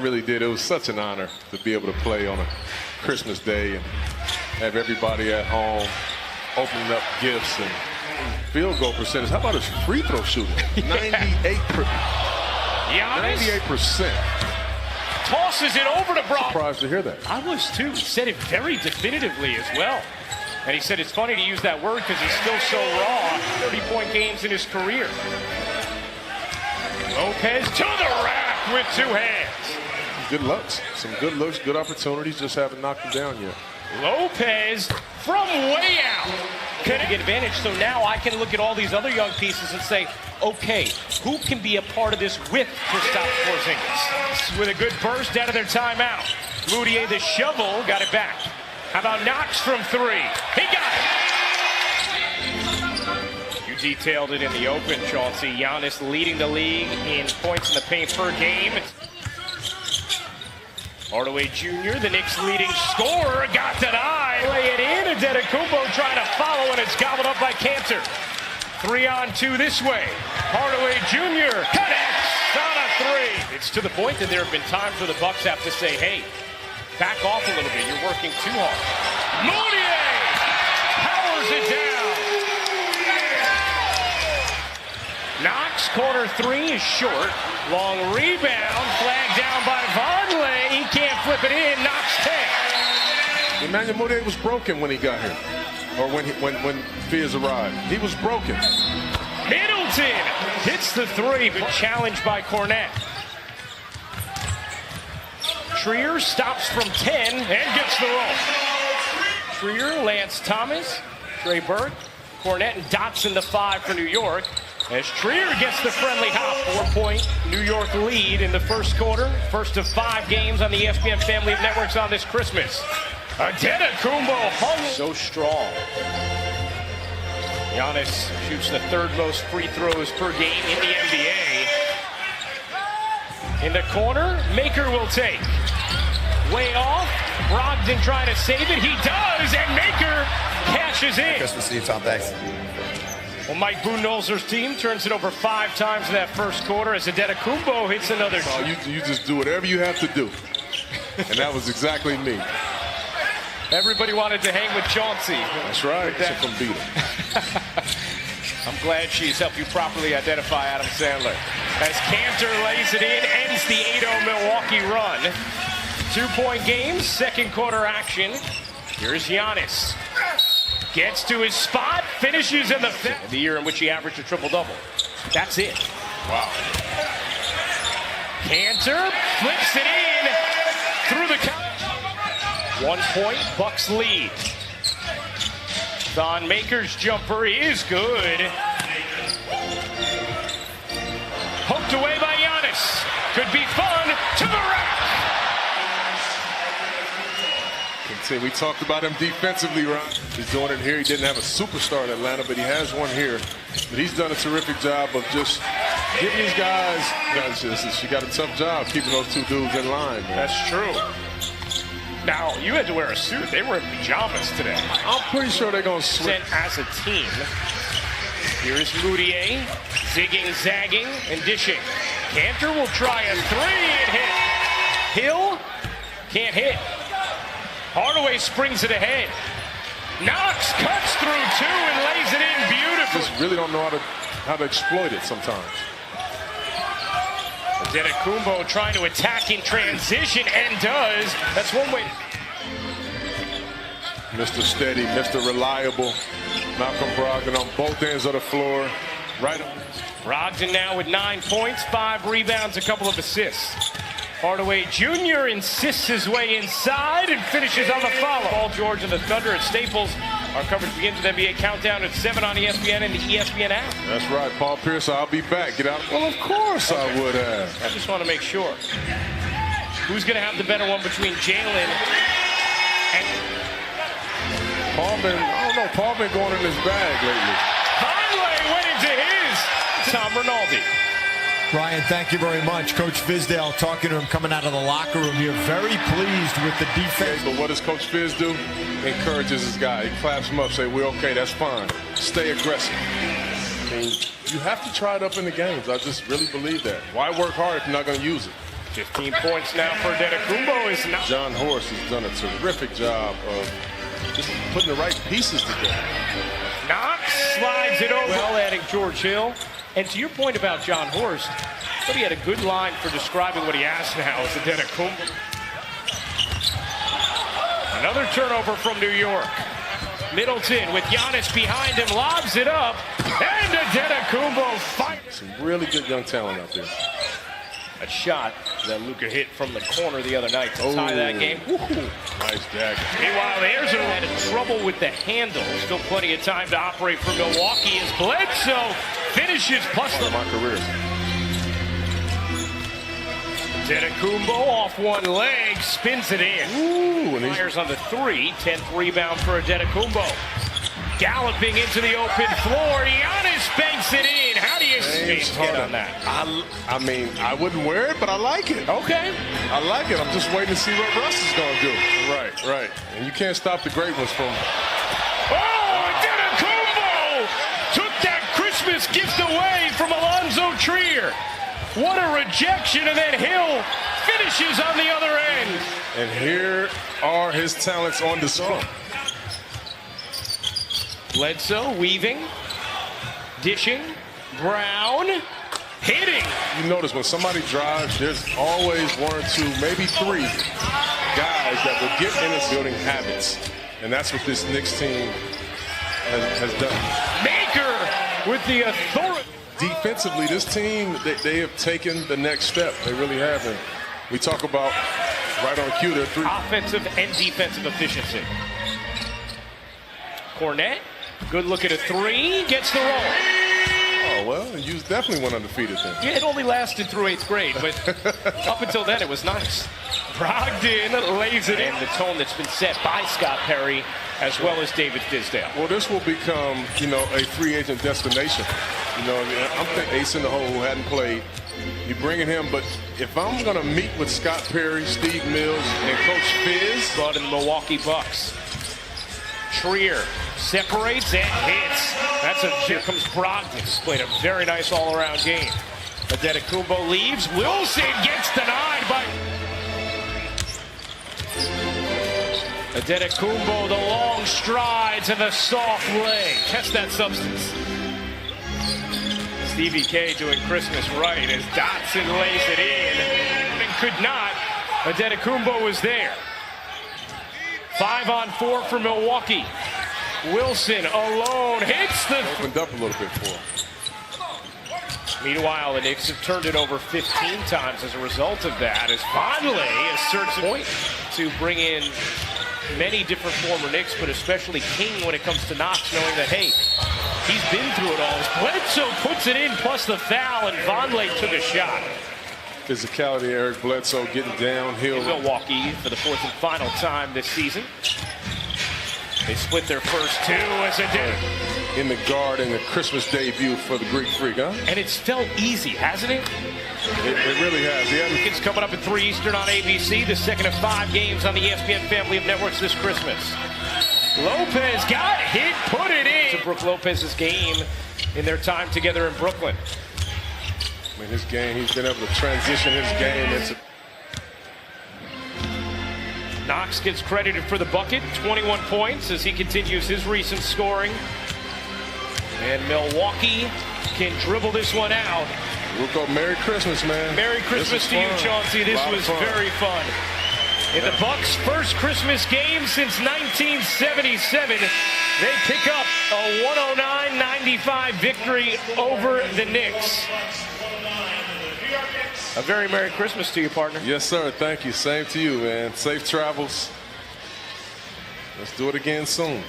really did. It was such an honor to be able to play on a Christmas day and have everybody at home opening up gifts and field goal percentage. How about his free throw shooting? 98%. 98%. Tosses it over to Brock. Surprised to hear that. I was too. He said it very definitively as well. And he said it's funny to use that word because he's still so raw. 30-point games in his career. Lopez to the rack with two hands. Good looks. Some good looks, good opportunities. Just haven't knocked them down yet. Lopez from way out. Can get advantage. So now I can look at all these other young pieces and say, okay, who can be a part of this with Kristaps Porzingis? With a good burst out of their timeout. Moutier, the shovel, got it back. How about Knox from three? He got it. You detailed it in the open, Chauncey. Giannis leading the league in points in the paint per game. Hardaway Jr., the Knicks' leading scorer, got denied. Lay it in. Antetokounmpo trying to follow, and it's gobbled up by Cantor. 3-on-2 this way. Hardaway Jr. connects on a three. It's to the point that there have been times where the Bucks have to say, hey, back off a little bit. You're working too hard. Moutier powers it down. Knox, corner three is short. Long rebound, flagged down by Vonleh. He can't flip it in. Knox 10. Emmanuel Moutier was broken when he got here, or when Fears arrived. He was broken. Middleton hits the three, but challenged by Cornette. Trier stops from 10 and gets the roll. Trier, Lance Thomas, Trey Burke, Cornette, and Dotson the 5 for New York. As Trier gets the friendly hop, 4-point New York lead in the first quarter. First of 5 games on the ESPN family of networks on this Christmas. Antetokounmpo hung so strong. Giannis shoots the third most free throws per game in the NBA. In the corner, Maker will take. Way off. Brogdon trying to save it. He does, and Maker cashes in. Christmas Eve, Tom. Thanks. Well, Mike Budenholzer's team turns it over 5 times in that first quarter as Antetokounmpo hits another. Oh, you just do whatever you have to do. And that was exactly me. Everybody wanted to hang with Chauncey. That's right. That. From beat him. I'm glad she's helped you properly identify Adam Sandler. As Cantor lays it in, ends the 8-0 Milwaukee run. 2-point game, second quarter action. Here's Giannis. Gets to his spot, finishes in the fifth. The year in which he averaged a triple-double. That's it. Wow. Cantor flips it in through the count. 1 point, Bucks lead. Thon Maker's jumper is good. Poked away by Giannis. Could be fun to the rack. We talked about him defensively, Ron. He's doing it here. He didn't have a superstar in Atlanta, but he has one here. But he's done a terrific job of just getting these guys. She got a tough job keeping those two dudes in line, man. That's true. Now, you had to wear a suit. They were in pajamas today. I'm pretty sure they're going to switch. As a team. Here's Moutier, zigging, zagging, and dishing. Cantor will try a three and hit. Hill can't hit. Hardaway springs it ahead. Knox cuts through 2 and lays it in beautifully. Just really don't know how to exploit it sometimes. Antetokounmpo trying to attack in transition and does. That's one way. Mr. Steady, Mr. Reliable. Malcolm Brogdon on both ends of the floor. Right. Brogdon now with 9 points, 5 rebounds, a couple of assists. Hardaway Jr. insists his way inside and finishes on the follow. Paul George and the Thunder at Staples. Our coverage begins with NBA Countdown at 7 on ESPN and the ESPN app. That's right, Paul Pierce. I'll be back. Get out. Well, of course I would have. I just want to make sure. Who's going to have the better one between Jalen and Paul? I don't know. Paul been going in his bag lately. Vonleh went into his. Tom Rinaldi. Ryan, thank you very much. Coach Fizdale talking to him coming out of the locker room here. Very pleased with the defense. But what does Coach Fizz do? Encourages his guy. He claps him up, say, we're okay, that's fine. Stay aggressive. I mean, you have to try it up in the games. I just really believe that. Why work hard if you're not going to use it? 15 points now for Antetokounmpo is not. John Horst has done a terrific job of just putting the right pieces together. Knox slides it over. Well, adding George Hill. And to your point about John Horst, but he had a good line for describing what he has now as Antetokounmpo. Another turnover from New York. Middleton with Giannis behind him, lobs it up, and Antetokounmpo fires. Some really good young talent out there. A shot that Luka hit from the corner the other night to tie that game. Woo-hoo. Nice dagger. Meanwhile, the Airs are having trouble with the handle. Still plenty of time to operate for Milwaukee as Bledsoe finishes plus the my career. Antetokounmpo off one leg, spins it in. Ooh, and Fires on the 3, 10th rebound for Antetokounmpo. Galloping into the open floor, Giannis banks it in. How do you get on that? I mean, I wouldn't wear it, but I like it. Okay. I like it. I'm just waiting to see what Russ is going to do. Right. And you can't stop the great ones from... Oh, Antetokounmpo took that Christmas gift away from Alonzo Trier. What a rejection, and then Hill finishes on the other end. And here are his talents on display. Bledsoe weaving, dishing, Brown hitting. You notice when somebody drives, there's always 1 or 2, maybe 3 guys that will get in this building habits. And that's what this Knicks team has done. Maker with the authority. Defensively, this team, they have taken the next step. They really have. And we talk about right on cue, they're 3. Offensive and defensive efficiency. Cornette, good look at a 3, gets the roll. Oh, well, you definitely went undefeated then. Yeah, it only lasted through 8th grade, but up until then, it was nice. Brogdon lays it in. The tone that's been set by Scott Perry as well as David Fizdale. Well, this will become, a free agent destination. I'm thinking Ace in the hole who hadn't played. You're bringing him, but if I'm going to meet with Scott Perry, Steve Mills, and Coach Fizz. Brought in the Milwaukee Bucks. Trier separates and hits. Here comes Brogdon. He's played a very nice all-around game. Antetokounmpo leaves. Wilson gets denied by... Antetokounmpo, the long strides and the soft leg. Test that substance. Stevie K doing Christmas right as Dotson lays it in. And could not. Antetokounmpo was there. 5-on-4 for Milwaukee. Wilson alone hits the... Opened up a little bit for him. Meanwhile, the Knicks have turned it over 15 times as a result of that, as Vonleh asserts a point to bring in many different former Knicks, but especially King when it comes to Knox, knowing that, hey, he's been through it all. As Bledsoe puts it in, plus the foul, and Vonleh took a shot. Physicality, Eric Bledsoe getting downhill. In Milwaukee for the 4th and final time this season. They split their first 2 as it did. In the guard in the Christmas debut for the Greek Freak, huh? And it's felt easy, hasn't it? It really has. It's coming up at 3 Eastern on ABC, the second of 5 games on the ESPN family of networks this Christmas. Lopez got hit, put it in. To Brook Lopez's game in their time together in Brooklyn. I mean, his game, he's been able to transition his game into... Knox gets credited for the bucket, 21 points as he continues his recent scoring. And Milwaukee can dribble this one out. We'll go Merry Christmas, man. Merry Christmas to you, Chauncey. This was very fun. In the Bucks' first Christmas game since 1977, they pick up a 109-95 victory over the Knicks. A very Merry Christmas to you, partner. Yes, sir. Thank you. Same to you, man. Safe travels. Let's do it again soon.